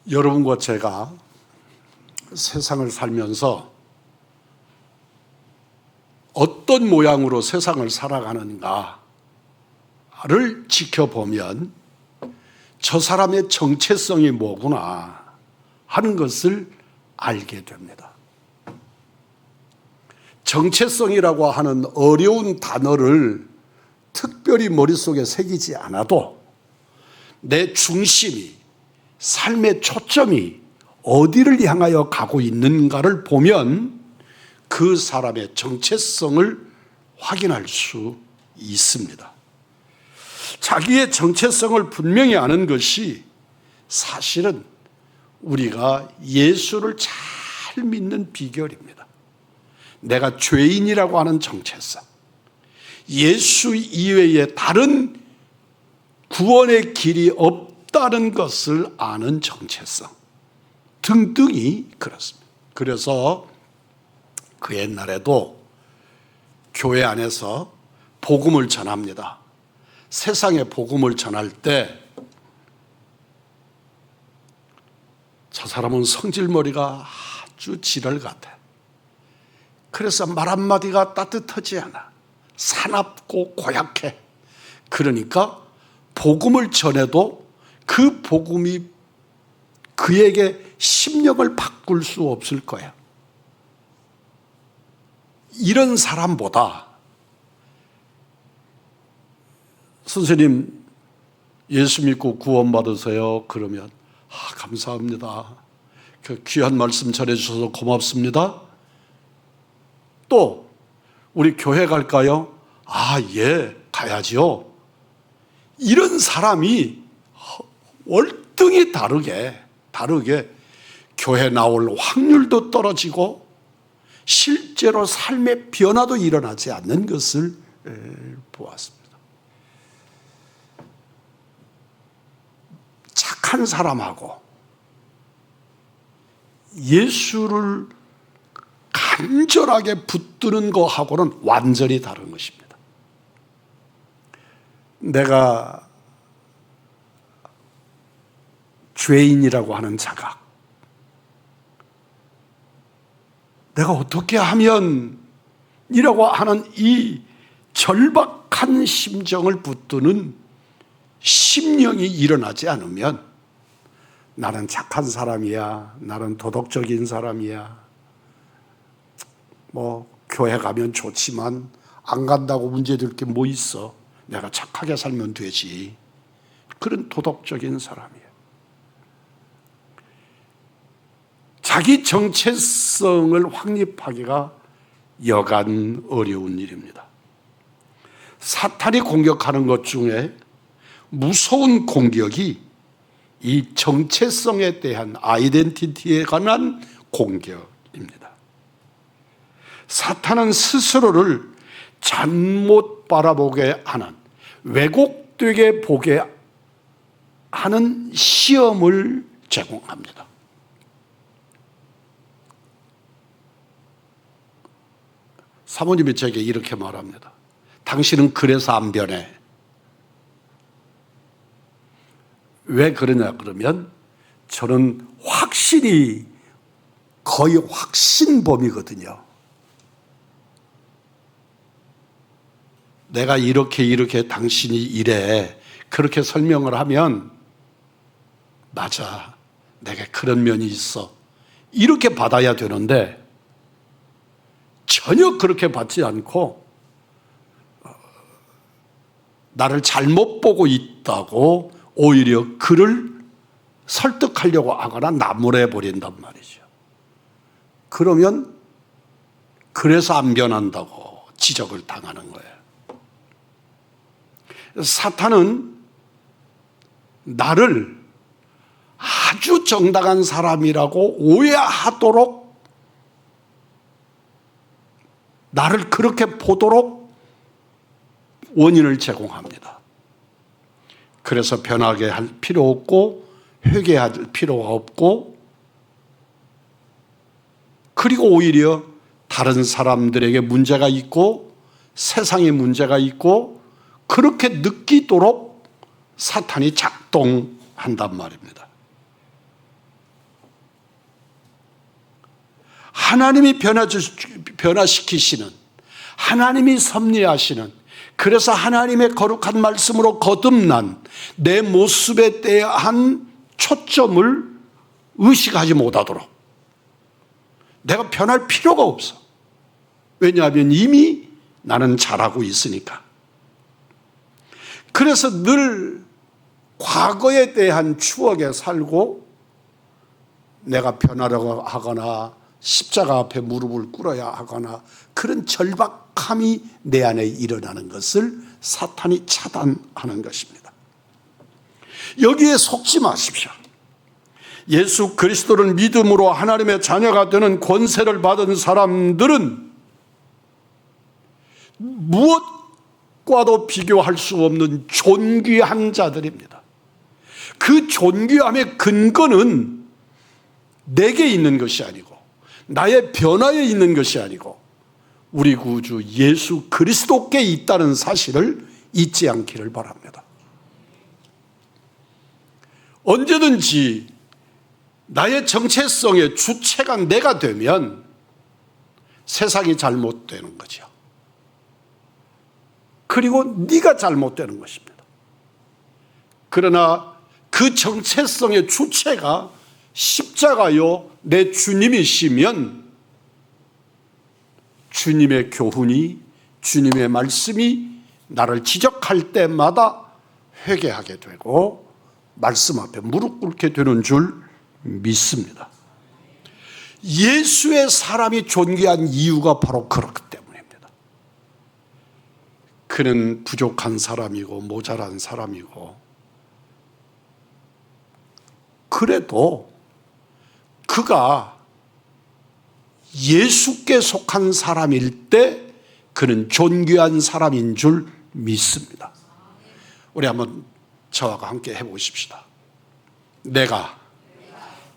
여러분과 제가 세상을 살면서 어떤 모양으로 세상을 살아가는가를 지켜보면 저 사람의 정체성이 뭐구나 하는 것을 알게 됩니다. 정체성이라고 하는 어려운 단어를 특별히 머릿속에 새기지 않아도 내 중심이, 삶의 초점이 어디를 향하여 가고 있는가를 보면 그 사람의 정체성을 확인할 수 있습니다. 자기의 정체성을 분명히 아는 것이 사실은 우리가 예수를 잘 믿는 비결입니다. 내가 죄인이라고 하는 정체성, 예수 이외에 다른 구원의 길이 없다는 것을 아는 정체성 등등이 그렇습니다. 그래서 그 옛날에도 교회 안에서 복음을 전합니다. 세상에 복음을 전할 때 저 사람은 성질머리가 아주 지랄 같아. 그래서 말 한마디가 따뜻하지 않아. 사납고 고약해. 그러니까 복음을 전해도 그 복음이 그에게 심령을 바꿀 수 없을 거야. 이런 사람보다 선생님 예수 믿고 구원받으세요. 그러면 감사합니다. 그 귀한 말씀 전해주셔서 고맙습니다. 또 우리 교회 갈까요? 예, 가야지요. 이런 사람이 월등히 다르게 교회 나올 확률도 떨어지고 실제로 삶의 변화도 일어나지 않는 것을 보았습니다. 착한 사람하고 예수를 간절하게 붙드는 것하고는 완전히 다른 것입니다. 내가 죄인이라고 하는 자각, 내가 어떻게 하면 이라고 하는 이 절박한 심정을 붙드는 심령이 일어나지 않으면 나는 착한 사람이야, 나는 도덕적인 사람이야, 교회 가면 좋지만 안 간다고 문제될 게 뭐 있어, 내가 착하게 살면 되지, 그런 도덕적인 사람이에요. 자기 정체성을 확립하기가 여간 어려운 일입니다. 사탄이 공격하는 것 중에 무서운 공격이 이 정체성에 대한 아이덴티티에 관한 공격입니다. 사탄은 스스로를 잘못 바라보게 하는, 왜곡되게 보게 하는 시험을 제공합니다. 사모님이 제게 이렇게 말합니다. 당신은 그래서 안 변해. 왜 그러냐 그러면 저는 확실히 거의 확신범이거든요. 내가 이렇게 당신이 이래 그렇게 설명을 하면 맞아, 내게 그런 면이 있어 이렇게 받아야 되는데 전혀 그렇게 받지 않고 나를 잘못 보고 있다고 오히려 그를 설득하려고 하거나 나무래 버린단 말이죠. 그러면 그래서 안 변한다고 지적을 당하는 거예요. 사탄은 나를 아주 정당한 사람이라고 오해하도록, 나를 그렇게 보도록 원인을 제공합니다. 그래서 변하게 할 필요 없고 회개할 필요가 없고, 그리고 오히려 다른 사람들에게 문제가 있고 세상에 문제가 있고 그렇게 느끼도록 사탄이 작동한단 말입니다. 하나님이 변화시키시는, 하나님이 섭리하시는, 그래서 하나님의 거룩한 말씀으로 거듭난 내 모습에 대한 초점을 의식하지 못하도록 내가 변할 필요가 없어. 왜냐하면 이미 나는 잘하고 있으니까. 그래서 늘 과거에 대한 추억에 살고 내가 변하려고 하거나 십자가 앞에 무릎을 꿇어야 하거나 그런 절박함이 내 안에 일어나는 것을 사탄이 차단하는 것입니다. 여기에 속지 마십시오. 예수 그리스도를 믿음으로 하나님의 자녀가 되는 권세를 받은 사람들은 무엇과도 비교할 수 없는 존귀한 자들입니다. 그 존귀함의 근거는 내게 있는 것이 아니고 나의 변화에 있는 것이 아니고 우리 구주 예수 그리스도께 있다는 사실을 잊지 않기를 바랍니다. 언제든지 나의 정체성의 주체가 내가 되면 세상이 잘못되는 거죠. 그리고 네가 잘못되는 것입니다. 그러나 그 정체성의 주체가 십자가요 내 주님이시면 주님의 교훈이, 주님의 말씀이 나를 지적할 때마다 회개하게 되고 말씀 앞에 무릎 꿇게 되는 줄 믿습니다. 예수의 사람이 존귀한 이유가 바로 그렇기 때문입니다. 그는 부족한 사람이고 모자란 사람이고 그래도 그가 예수께 속한 사람일 때 그는 존귀한 사람인 줄 믿습니다. 우리 한번 저와 함께 해보십시다. 내가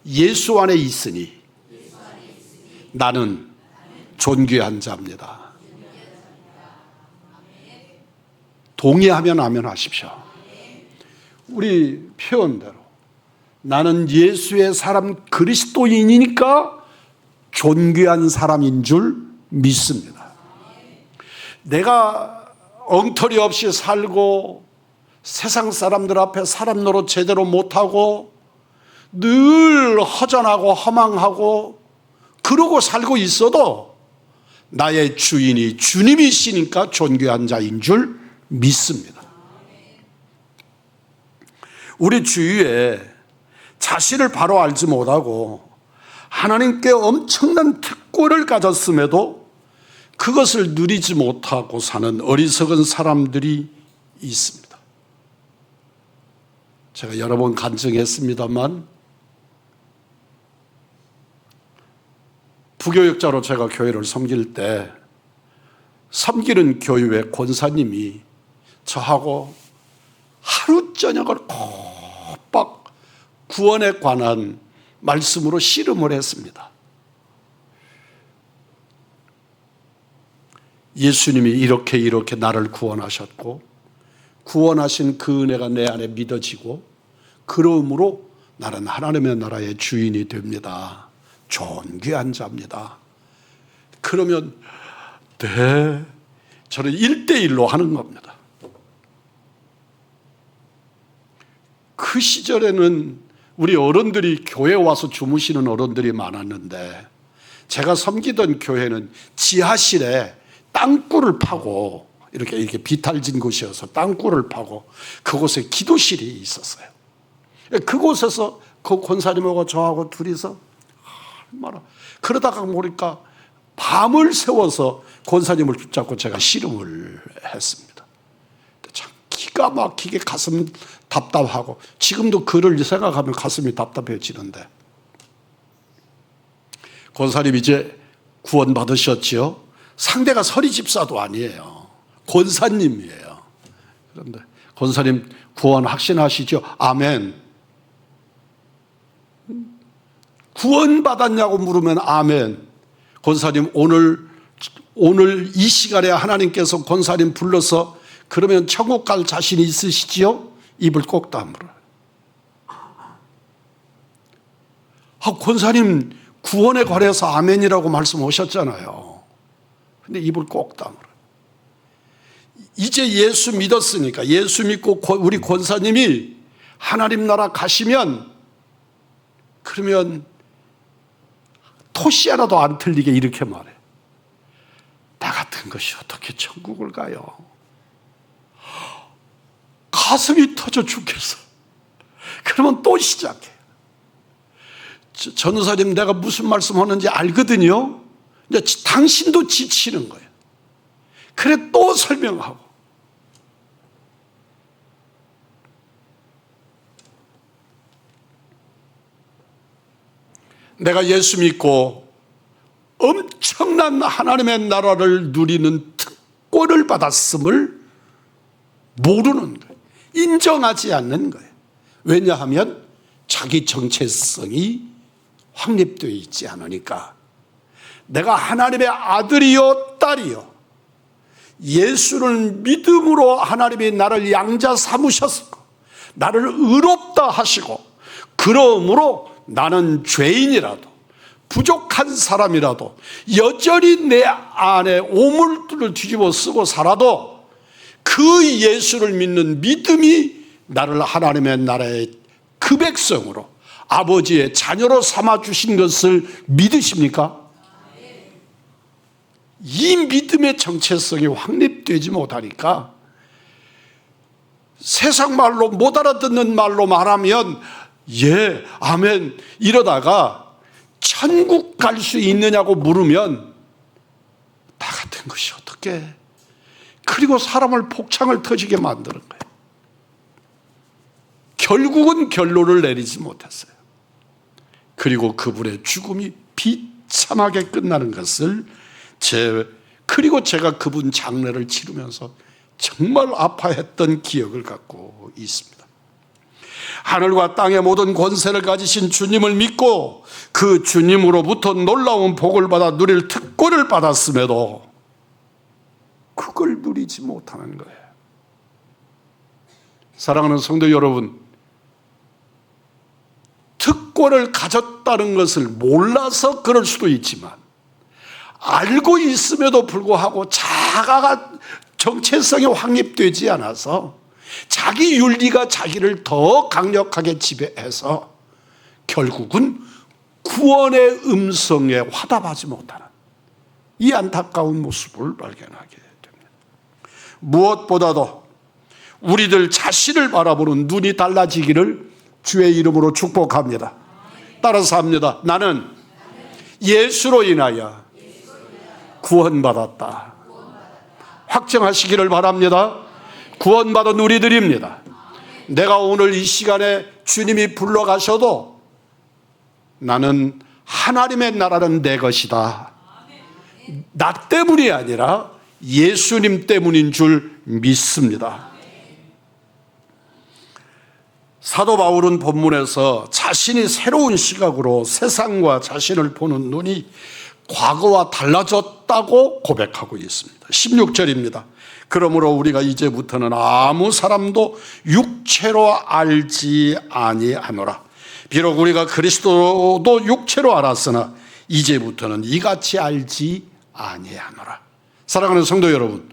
예수 안에 있으니 나는 존귀한 자입니다. 동의하면 아멘 하십시오. 우리 표현대로 나는 예수의 사람 그리스도인이니까 존귀한 사람인 줄 믿습니다. 내가 엉터리 없이 살고 세상 사람들 앞에 사람 노릇 제대로 못하고 늘 허전하고 허망하고 그러고 살고 있어도 나의 주인이 주님이시니까 존귀한 자인 줄 믿습니다. 우리 주위에 자신을 바로 알지 못하고 하나님께 엄청난 특권을 가졌음에도 그것을 누리지 못하고 사는 어리석은 사람들이 있습니다. 제가 여러 번 간증했습니다만 부교역자로 제가 교회를 섬길 때 섬기는 교회 권사님이 저하고 하루 저녁을 꼬박 구원에 관한 말씀으로 씨름을 했습니다. 예수님이 이렇게 나를 구원하셨고 구원하신 그 은혜가 내 안에 믿어지고 그러므로 나는 하나님의 나라의 주인이 됩니다. 존귀한 자입니다. 그러면 네, 저는 1대1로 하는 겁니다. 그 시절에는 우리 어른들이 교회에 와서 주무시는 어른들이 많았는데 제가 섬기던 교회는 지하실에 땅굴을 파고 이렇게 비탈진 곳이어서 땅굴을 파고 그곳에 기도실이 있었어요. 그곳에서 그 권사님하고 저하고 둘이서 얼마나 그러다가 보니까 밤을 새워서 권사님을 붙잡고 제가 씨름을 했습니다. 참 기가 막히게 가슴 답답하고 지금도 그를 생각하면 가슴이 답답해지는데 권사님 이제 구원 받으셨지요? 상대가 서리 집사도 아니에요. 권사님이에요. 그런데 권사님 구원 확신하시죠? 아멘. 구원 받았냐고 물으면 아멘. 권사님 오늘 이 시간에 하나님께서 권사님 불러서 그러면 천국 갈 자신이 있으시지요? 입을 꼭 다물어요. 권사님 구원에 관해서 아멘이라고 말씀하셨잖아요. 근데 입을 꼭 다물어요. 이제 예수 믿었으니까, 예수 믿고 우리 권사님이 하나님 나라 가시면, 그러면 토시 하나도 안 틀리게 이렇게 말해. 나 같은 것이 어떻게 천국을 가요? 가슴이 터져 죽겠어. 그러면 또 시작해. 전우사님, 내가 무슨 말씀하는지 알거든요. 이제 당신도 지치는 거예요. 그래 또 설명하고. 내가 예수 믿고 엄청난 하나님의 나라를 누리는 특권을 받았음을 모르는 거예요. 인정하지 않는 거예요. 왜냐하면 자기 정체성이 확립되어 있지 않으니까. 내가 하나님의 아들이요 딸이요, 예수를 믿음으로 하나님이 나를 양자 삼으셨고 나를 의롭다 하시고, 그러므로 나는 죄인이라도 부족한 사람이라도 여전히 내 안에 오물들을 뒤집어 쓰고 살아도 그 예수를 믿는 믿음이 나를 하나님의 나라의 그 백성으로, 아버지의 자녀로 삼아주신 것을 믿으십니까? 이 믿음의 정체성이 확립되지 못하니까 세상 말로, 못 알아듣는 말로 말하면 예, 아멘 이러다가 천국 갈 수 있느냐고 물으면 나 같은 것이 어떻게, 그리고 사람을 폭창을 터지게 만드는 거예요. 결국은 결론을 내리지 못했어요. 그리고 그분의 죽음이 비참하게 끝나는 것을 그리고 제가 그분 장례를 치르면서 정말 아파했던 기억을 갖고 있습니다. 하늘과 땅의 모든 권세를 가지신 주님을 믿고 그 주님으로부터 놀라운 복을 받아 누릴 특권을 받았음에도 그걸 누리지 못하는 거예요. 사랑하는 성도 여러분, 특권을 가졌다는 것을 몰라서 그럴 수도 있지만, 알고 있음에도 불구하고 자가가 정체성이 확립되지 않아서 자기 윤리가 자기를 더 강력하게 지배해서 결국은 구원의 음성에 화답하지 못하는 이 안타까운 모습을 발견하게 됩니다. 무엇보다도 우리들 자신을 바라보는 눈이 달라지기를 주의 이름으로 축복합니다. 따라서 합니다. 나는 예수로 인하여 구원받았다. 확정하시기를 바랍니다. 구원받은 우리들입니다. 내가 오늘 이 시간에 주님이 불러가셔도 나는 하나님의 나라는 내 것이다. 나 때문이 아니라 예수님 때문인 줄 믿습니다. 사도 바울은 본문에서 자신이 새로운 시각으로 세상과 자신을 보는 눈이 과거와 달라졌다고 고백하고 있습니다. 16절입니다. 그러므로 우리가 이제부터는 아무 사람도 육체로 알지 아니하노라. 비록 우리가 그리스도도 육체로 알았으나 이제부터는 이같이 알지 아니하노라. 사랑하는 성도 여러분,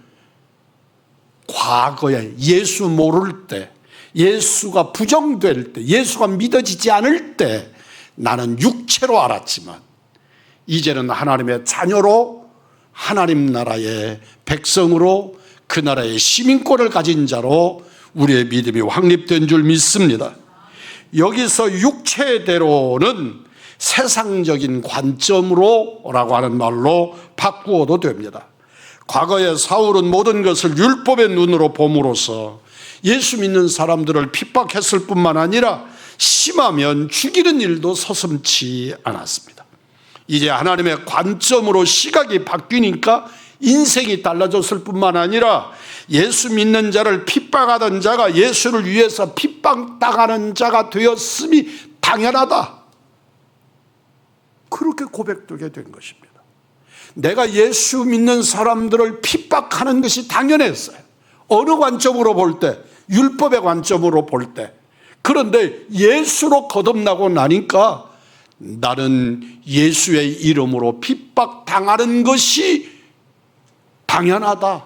과거에 예수 모를 때, 예수가 부정될 때, 예수가 믿어지지 않을 때 나는 육체로 알았지만 이제는 하나님의 자녀로, 하나님 나라의 백성으로, 그 나라의 시민권을 가진 자로 우리의 믿음이 확립된 줄 믿습니다. 여기서 육체대로는 세상적인 관점으로라고 하는 말로 바꾸어도 됩니다. 과거에 사울은 모든 것을 율법의 눈으로 봄으로써 예수 믿는 사람들을 핍박했을 뿐만 아니라 심하면 죽이는 일도 서슴지 않았습니다. 이제 하나님의 관점으로 시각이 바뀌니까 인생이 달라졌을 뿐만 아니라 예수 믿는 자를 핍박하던 자가 예수를 위해서 핍박당하는 자가 되었음이 당연하다. 그렇게 고백되게 된 것입니다. 내가 예수 믿는 사람들을 핍박하는 것이 당연했어요. 어느 관점으로 볼 때? 율법의 관점으로 볼 때. 그런데 예수로 거듭나고 나니까 나는 예수의 이름으로 핍박당하는 것이 당연하다.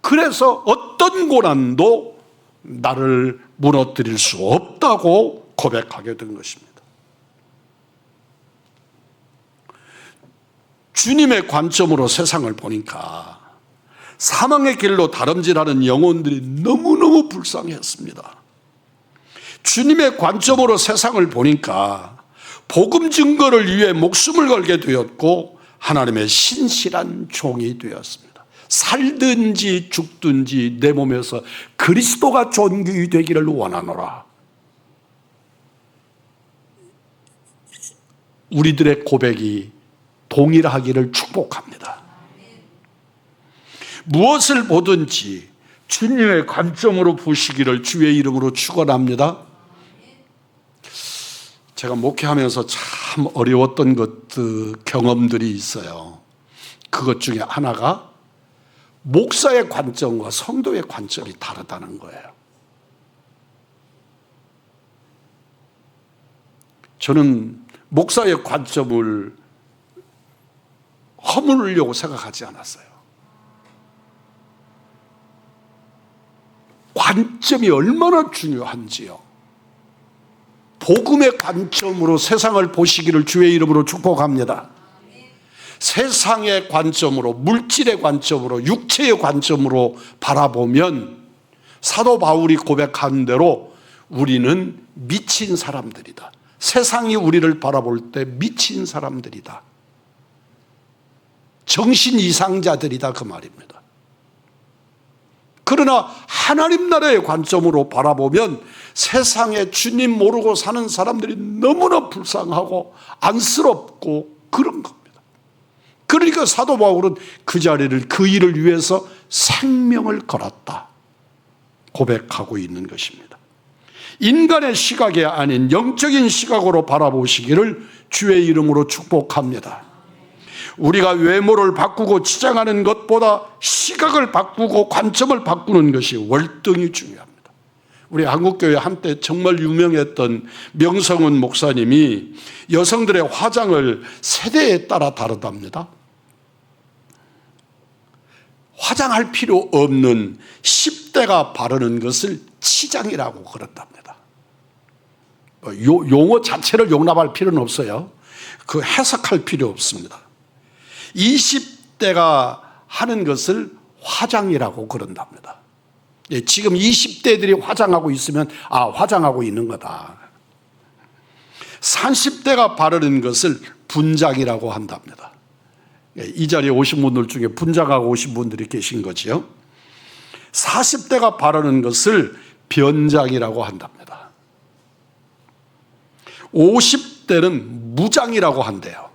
그래서 어떤 고난도 나를 무너뜨릴 수 없다고 고백하게 된 것입니다. 주님의 관점으로 세상을 보니까 사망의 길로 다름질하는 영혼들이 너무너무 불쌍했습니다. 주님의 관점으로 세상을 보니까 복음 증거를 위해 목숨을 걸게 되었고 하나님의 신실한 종이 되었습니다. 살든지 죽든지 내 몸에서 그리스도가 존귀되기를 원하노라. 우리들의 고백이 동일하기를 축복합니다. 무엇을 보든지 주님의 관점으로 보시기를 주의 이름으로 축원합니다. 제가 목회하면서 참 어려웠던 경험들이 있어요. 그것 중에 하나가 목사의 관점과 성도의 관점이 다르다는 거예요. 저는 목사의 관점을 허물으려고 생각하지 않았어요. 관점이 얼마나 중요한지요. 복음의 관점으로 세상을 보시기를 주의 이름으로 축복합니다. 세상의 관점으로, 물질의 관점으로, 육체의 관점으로 바라보면 사도 바울이 고백한 대로 우리는 미친 사람들이다. 세상이 우리를 바라볼 때 미친 사람들이다. 정신 이상자들이다, 그 말입니다. 그러나 하나님 나라의 관점으로 바라보면 세상에 주님 모르고 사는 사람들이 너무나 불쌍하고 안쓰럽고 그런 겁니다. 그러니까 사도 바울은 그 자리를, 그 일을 위해서 생명을 걸었다 고백하고 있는 것입니다. 인간의 시각이 아닌 영적인 시각으로 바라보시기를 주의 이름으로 축복합니다. 우리가 외모를 바꾸고 치장하는 것보다 시각을 바꾸고 관점을 바꾸는 것이 월등히 중요합니다. 우리 한국교회 한때 정말 유명했던 명성훈 목사님이 여성들의 화장을 세대에 따라 다르답니다. 화장할 필요 없는 10대가 바르는 것을 치장이라고 그런답니다. 용어 자체를 용납할 필요는 없어요. 그 해석할 필요 없습니다. 20대가 하는 것을 화장이라고 그런답니다. 지금 20대들이 화장하고 있으면 화장하고 있는 거다. 30대가 바르는 것을 분장이라고 한답니다. 이 자리에 오신 분들 중에 분장하고 오신 분들이 계신 거죠. 40대가 바르는 것을 변장이라고 한답니다. 50대는 무장이라고 한대요.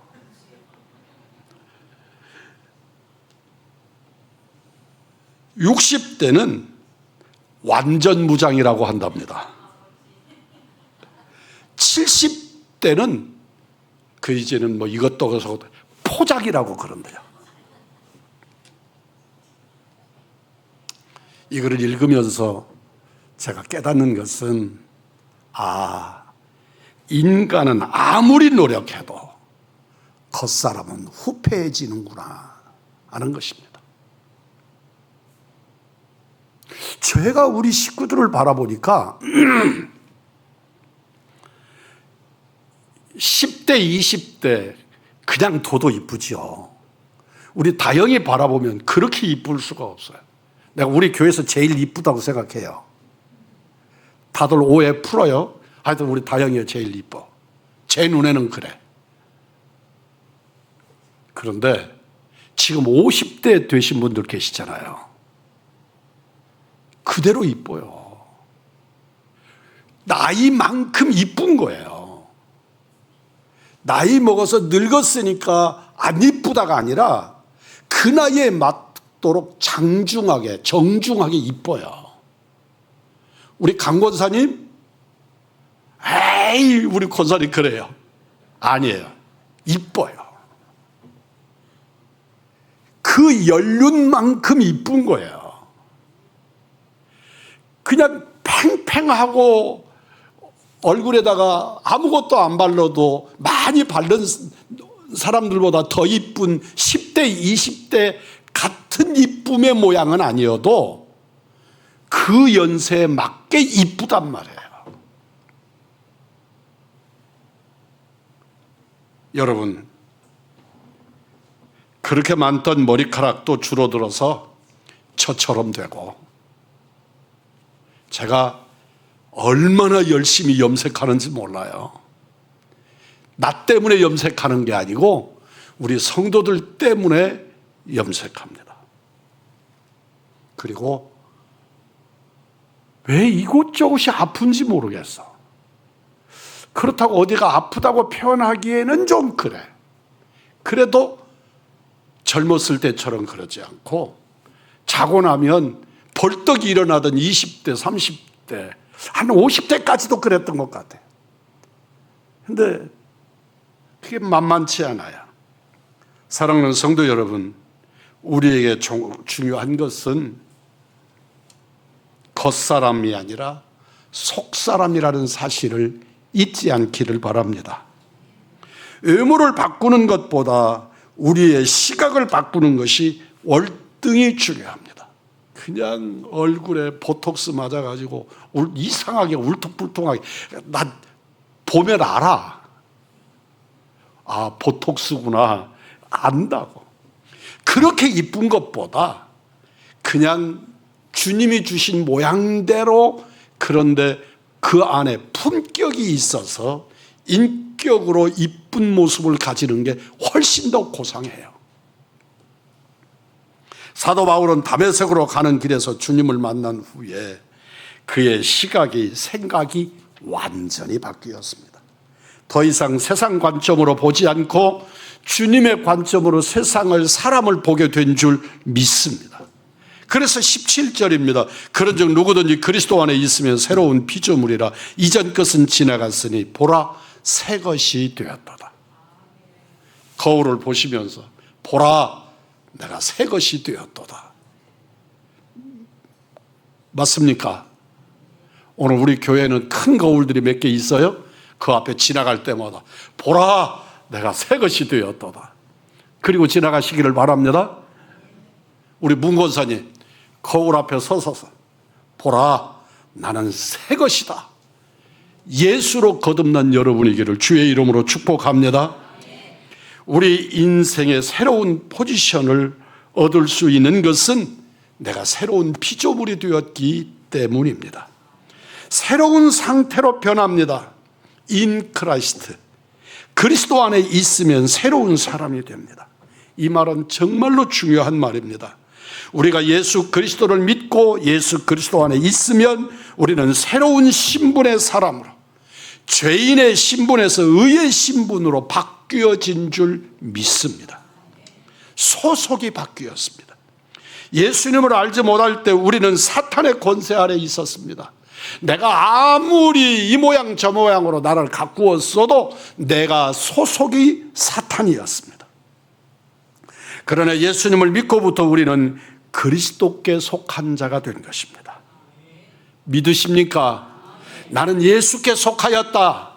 60대는 완전 무장이라고 한답니다. 70대는 이제는 이것도 저것도 포장이라고 그런대요. 이거를 읽으면서 제가 깨닫는 것은 인간은 아무리 노력해도 겉사람은 후패해지는구나 하는 것입니다. 제가 우리 식구들을 바라보니까 10대, 20대 그냥 둬도 이쁘죠. 우리 다영이 바라보면 그렇게 이쁠 수가 없어요. 내가 우리 교회에서 제일 이쁘다고 생각해요. 다들 오해 풀어요. 하여튼 우리 다영이가 제일 이뻐. 제 눈에는 그래. 그런데 지금 50대 되신 분들 계시잖아요. 그대로 이뻐요. 나이만큼 이쁜 거예요. 나이 먹어서 늙었으니까 안 이쁘다가 아니라 그 나이에 맞도록 정중하게 이뻐요. 우리 강 권사님, 에이 우리 권사님 그래요. 아니에요. 이뻐요. 그 연륜만큼 이쁜 거예요. 그냥 팽팽하고 얼굴에다가 아무것도 안 발라도 많이 바른 사람들보다 더 이쁜 10대, 20대 같은 이쁨의 모양은 아니어도 그 연세에 맞게 이쁘단 말이에요. 여러분, 그렇게 많던 머리카락도 줄어들어서 저처럼 되고, 제가 얼마나 열심히 염색하는지 몰라요. 나 때문에 염색하는 게 아니고 우리 성도들 때문에 염색합니다. 그리고 왜 이곳저곳이 아픈지 모르겠어. 그렇다고 어디가 아프다고 표현하기에는 좀 그래. 그래도 젊었을 때처럼 그러지 않고 자고 나면 벌떡 일어나던 20대, 30대, 한 50대까지도 그랬던 것 같아요. 근데 그게 만만치 않아요. 사랑하는 성도 여러분, 우리에게 중요한 것은 겉사람이 아니라 속사람이라는 사실을 잊지 않기를 바랍니다. 외모를 바꾸는 것보다 우리의 시각을 바꾸는 것이 월등히 중요합니다. 그냥 얼굴에 보톡스 맞아가지고 이상하게 울퉁불퉁하게, 나 보면 알아. 아, 보톡스구나. 안다고. 그렇게 이쁜 것보다 그냥 주님이 주신 모양대로, 그런데 그 안에 품격이 있어서 인격으로 이쁜 모습을 가지는 게 훨씬 더 고상해요. 사도 바울은 다메섹으로 가는 길에서 주님을 만난 후에 그의 시각이, 생각이 완전히 바뀌었습니다. 더 이상 세상 관점으로 보지 않고 주님의 관점으로 세상을, 사람을 보게 된 줄 믿습니다. 그래서 17절입니다. 그런즉 누구든지 그리스도 안에 있으면 새로운 피조물이라, 이전 것은 지나갔으니 보라 새 것이 되었도다. 거울을 보시면서 보라 내가 새 것이 되었도다. 맞습니까? 오늘 우리 교회는 큰 거울들이 몇 개 있어요. 그 앞에 지나갈 때마다 보라 내가 새 것이 되었도다. 그리고 지나가시기를 바랍니다. 우리 문권사님 거울 앞에 서서 보라 나는 새 것이다. 예수로 거듭난 여러분이기를 주의 이름으로 축복합니다. 우리 인생의 새로운 포지션을 얻을 수 있는 것은 내가 새로운 피조물이 되었기 때문입니다. 새로운 상태로 변합니다. In Christ. 그리스도 안에 있으면 새로운 사람이 됩니다. 이 말은 정말로 중요한 말입니다. 우리가 예수 그리스도를 믿고 예수 그리스도 안에 있으면 우리는 새로운 신분의 사람으로, 죄인의 신분에서 의의 신분으로 바뀌어진 줄 믿습니다. 소속이 바뀌었습니다. 예수님을 알지 못할 때 우리는 사탄의 권세 아래 있었습니다. 내가 아무리 이 모양 저 모양으로 나를 가꾸었어도 내가 소속이 사탄이었습니다. 그러나 예수님을 믿고부터 우리는 그리스도께 속한 자가 된 것입니다. 믿으십니까? 나는 예수께 속하였다.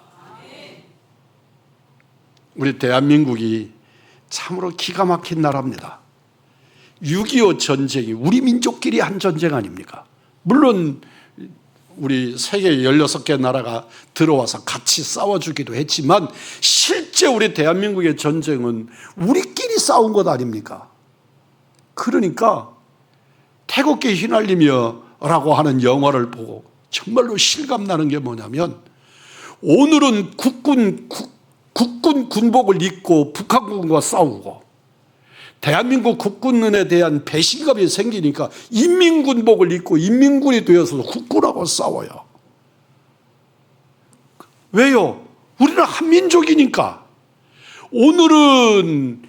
우리 대한민국이 참으로 기가 막힌 나라입니다. 6.25 전쟁이 우리 민족끼리 한 전쟁 아닙니까? 물론 우리 세계 16개 나라가 들어와서 같이 싸워주기도 했지만 실제 우리 대한민국의 전쟁은 우리끼리 싸운 것 아닙니까? 그러니까 태극기 휘날리며 라고 하는 영화를 보고 정말로 실감나는 게 뭐냐면, 오늘은 국군 군복을 입고 북한군과 싸우고 대한민국 국군에 대한 배신감이 생기니까 인민군복을 입고 인민군이 되어서 국군하고 싸워요. 왜요? 우리는 한민족이니까. 오늘은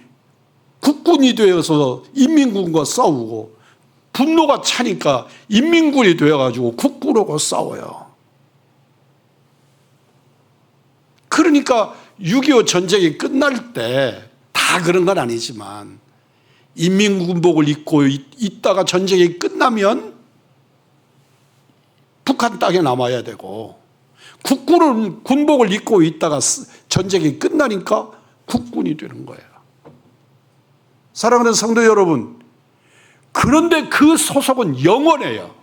국군이 되어서 인민군과 싸우고 분노가 차니까 인민군이 되어가지고 국군하고 싸워요. 그러니까 6.25 전쟁이 끝날 때 다 그런 건 아니지만 인민군복을 입고 있다가 전쟁이 끝나면 북한 땅에 남아야 되고 국군은 군복을 입고 있다가 전쟁이 끝나니까 국군이 되는 거예요. 사랑하는 성도 여러분, 그런데 그 소속은 영원해요.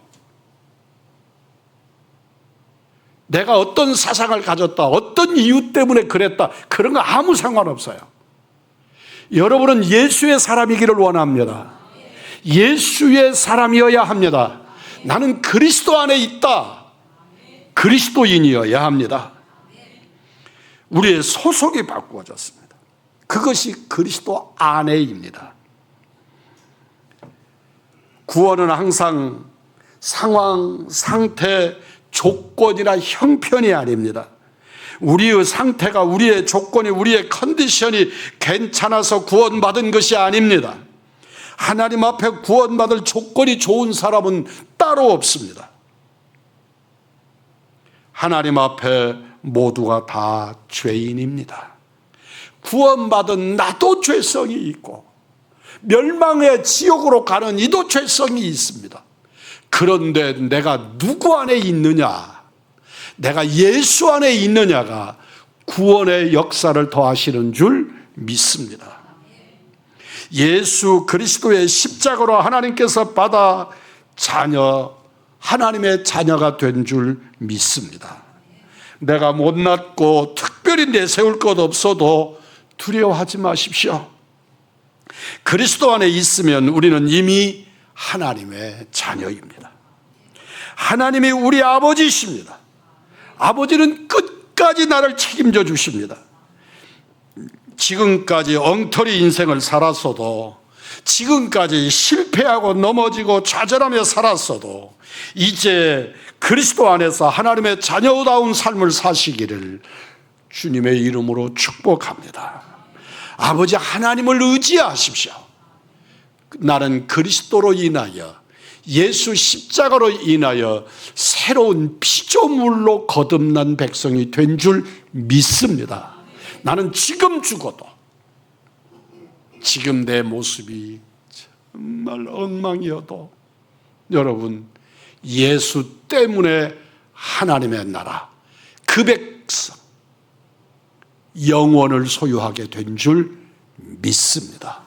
내가 어떤 사상을 가졌다, 어떤 이유 때문에 그랬다, 그런 거 아무 상관없어요. 여러분은 예수의 사람이기를 원합니다. 예수의 사람이어야 합니다. 나는 그리스도 안에 있다. 그리스도인이어야 합니다. 우리의 소속이 바꾸어졌습니다. 그것이 그리스도 안에입니다. 구원은 항상 상황, 상태, 조건이나 형편이 아닙니다. 우리의 상태가, 우리의 조건이, 우리의 컨디션이 괜찮아서 구원받은 것이 아닙니다. 하나님 앞에 구원받을 조건이 좋은 사람은 따로 없습니다. 하나님 앞에 모두가 다 죄인입니다. 구원받은 나도 죄성이 있고 멸망의 지옥으로 가는 이도 죄성이 있습니다. 그런데 내가 누구 안에 있느냐, 내가 예수 안에 있느냐가 구원의 역사를 더하시는 줄 믿습니다. 예수 그리스도의 십자가로 하나님께서 받아 하나님의 자녀가 된 줄 믿습니다. 내가 못났고 특별히 내세울 것 없어도 두려워하지 마십시오. 그리스도 안에 있으면 우리는 이미 하나님의 자녀입니다. 하나님이 우리 아버지이십니다. 아버지는 끝까지 나를 책임져 주십니다. 지금까지 엉터리 인생을 살았어도, 지금까지 실패하고 넘어지고 좌절하며 살았어도 이제 그리스도 안에서 하나님의 자녀다운 삶을 사시기를 주님의 이름으로 축복합니다. 아버지 하나님을 의지하십시오. 나는 그리스도로 인하여, 예수 십자가로 인하여 새로운 피조물로 거듭난 백성이 된 줄 믿습니다. 나는 지금 죽어도, 지금 내 모습이 정말 엉망이어도 여러분, 예수 때문에 하나님의 나라, 그 백성, 영원을 소유하게 된 줄 믿습니다.